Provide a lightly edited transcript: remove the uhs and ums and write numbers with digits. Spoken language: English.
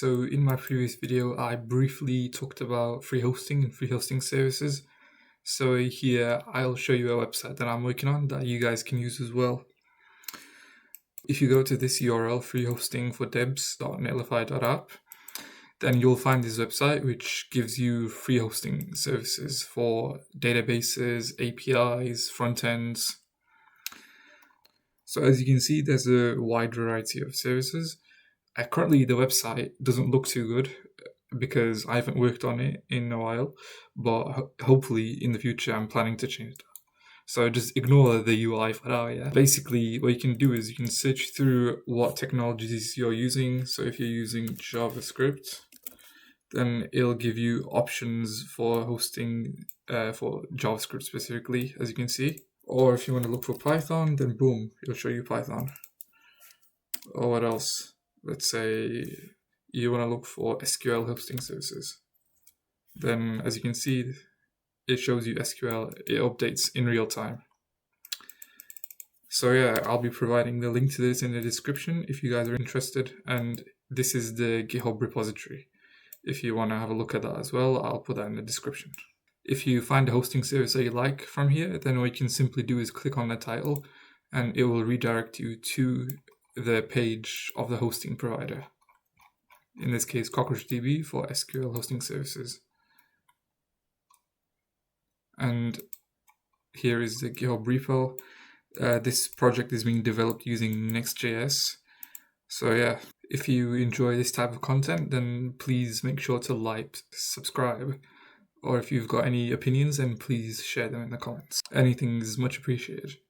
So in my previous video, I briefly talked about free hosting and free hosting services. So here I'll show you a website that I'm working on that you guys can use as well. If you go to this URL, freehostingfordebs.netlify.app, then you'll find this website which gives you free hosting services for databases, APIs, frontends. So as you can see, there's a wide variety of services. Currently, the website doesn't look too good because I haven't worked on it in a while, but hopefully in the future I'm planning to change that. So just ignore the UI for now, yeah. Basically, what you can do is you can search through what technologies you're using. So if you're using JavaScript, then it'll give you options for hosting for JavaScript specifically, as you can see. Or if you want to look for Python, then boom, it'll show you Python. Or what else? Let's say you want to look for SQL hosting services. Then as you can see, it shows you SQL, it updates in real time. So yeah, I'll be providing the link to this in the description if you guys are interested. And this is the GitHub repository. If you want to have a look at that as well, I'll put that in the description. If you find a hosting service that you like from here, then what you can simply do is click on the title and it will redirect you to the page of the hosting provider. In this case, CockroachDB for SQL hosting services. And here is the GitHub repo. This project is being developed using next.js. So yeah, if you enjoy this type of content, then please make sure to like, subscribe, or if you've got any opinions, then please share them in the comments. Anything is much appreciated.